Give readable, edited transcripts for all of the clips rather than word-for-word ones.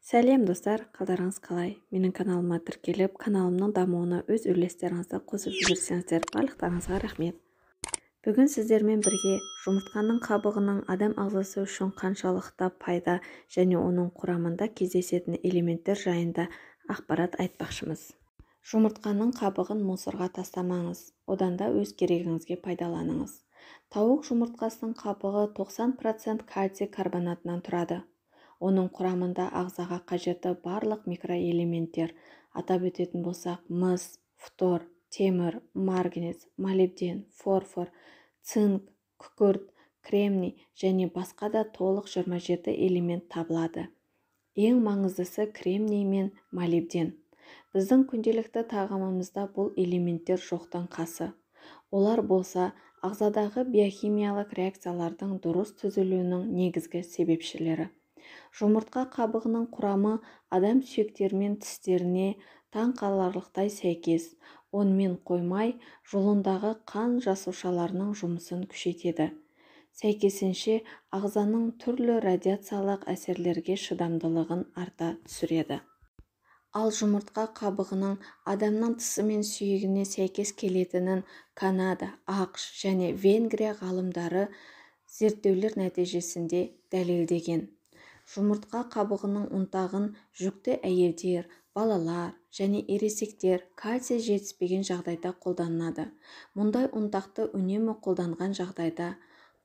Сәлем достар, қалдарыңыз қалай? Менің каналыма тіркеліп, каналымның дамуына өз үлестеріңізді қосып жіберсеңіздер, барлықтарыңызға рахмет. Бүгін сіздермен бірге жұмыртқаның қабығының адам ағзасы үшін қаншалықты пайда және оның құрамында кездесетін элементтер жайында ақпарат айтпақшымыз. Жұмыртқаның қабығын мусорға тастамаңыз, одан да өз керегіңізге пайдаланыңыз. Тауық жұмыртқасының қабығы 90% кальций карбонатынан тұрады. Оның құрамында ағзаға қажетті барлық микроэлементтер, атап өтетін болсақ, мыс, фтор, темір, марганец, молибден, фосфор, цинк, күкірт, кремний және басқа да толық 27 элемент табылады. Ең маңыздысы кремний мен молибден. Біздің күнделікті тағамымызда бұл элементтер жоқтың қасы. Олар болса, ағзадағы биохимиялық реакциялардың дұрыс түзілуінің негізгі себепшілері. Жұмыртқа қабығының құрамы адам сүйектері мен тістеріне таңқаларлықтай сәйкес. Онымен қоймай, жұлындағы қан жасушаларының жұмысын күшейтеді. Сәйкесінше, ағзаның түрлі радиациялық әсерлерге шыдамдылығын арта түсіреді. Ал жұмыртқа қабығының адамның тісі мен сүйегіне сәйкес келетінін Канада, ақш және Венгрия ғалымдары зерттеулер нәтижесінде дәлелдеген. Жұмыртқа қабығының ұнтағын жүкті әйелдер, балалар және ересектер кальций жетіспеген жағдайда қолданады. Мұндай ұнтақты үнемі қолданған жағдайда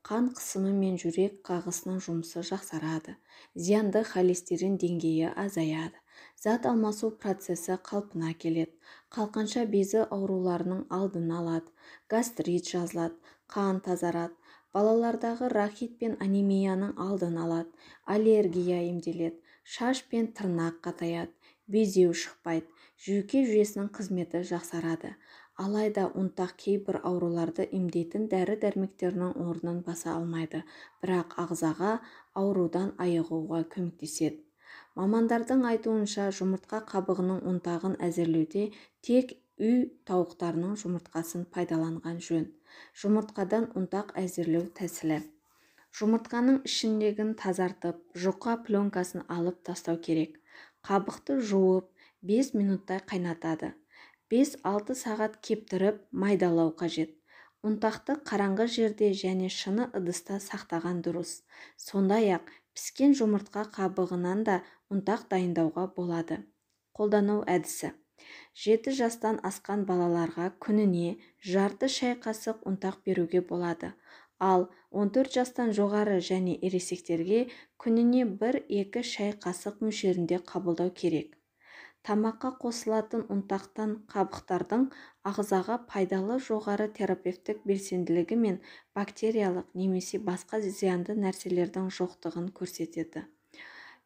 қан қысымы мен жүрек қағысының жұмысы жақсарады. Зиянды холестерин деңгейі азаяды. Зат алмасу процесі қалпына келеді. Қалқанша безі ауруларының алдын алады. Гастрит жазылады. Қан тазарады. Балалардағы рахит пен анемияның алдын алады. Аллергия емделеді. Шаш пен тырнақ қатаяды. Безеу шықпайды. Жүйке жүйесінің қызметі жақсарады. Алайда ұнтақ кейбір ауруларды емдейтін дәрі-дәрмектерінің орнын баса алмайды, бірақ ағзаға аурудан айығуға көмектеседі. Мамандардың айтуынша, жұмыртқа қабығының ұнтағын әзірлеуде тек үй тауықтарының жұмыртқасын пайдаланған жөн. Жұмыртқадан ұнтақ әзірлеу тәсілі. Жұмыртқаның ішіндегін тазартып, жұқа пленкасын алып тастау керек. Қабықты жуып, 5 минуттай қайнатады. 5-6 сағат кептіріп, майдалау қажет. Ұнтақты қараңғы жерде және шыны ыдыста сақтаған дұрыс. Сондай-ақ піскен жұмыртқа қабығынан да ұнтақ дайындауға болады. Қолдану әдісі. 7 жастан асқан балаларға күніне жарты шай қасық ұнтақ беруге болады. Ал 14 жастан жоғары және ересектерге күніне 1-2 шай қасық мөлшерінде қабылдау керек. Тамаққа қосылатын ұнтақтан қабықтардың ағзаға пайдалы жоғары терапевтік белсенділігі мен бактериялық немесе басқа зиянды нәрселердің жоқтығын көрсетеді.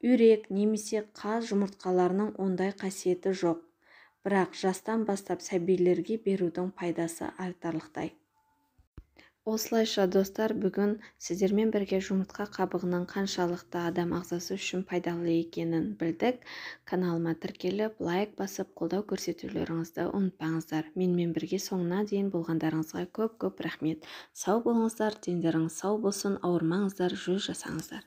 Үйрек немесе қаз жұмыртқаларының ондай қасиеті жоқ, бірақ жастан бастап сәбилерге берудің пайдасы айтарлықтай. Осылайша достар, бүгін сіздермен бірге жұмыртқа қабығының қаншалықты адам ағзасы үшін пайдалы екенін білдік. Каналыма тіркеліп, лайк басып, қолдау көрсетулеріңізді ұмытпаңыздар. Менімен бірге соңына дейін болғандарыңызға көп рахмет. Сау болыңыздар, дендеріңіз сау болсын, ауырмаңыздар, жүз жасаңыздар.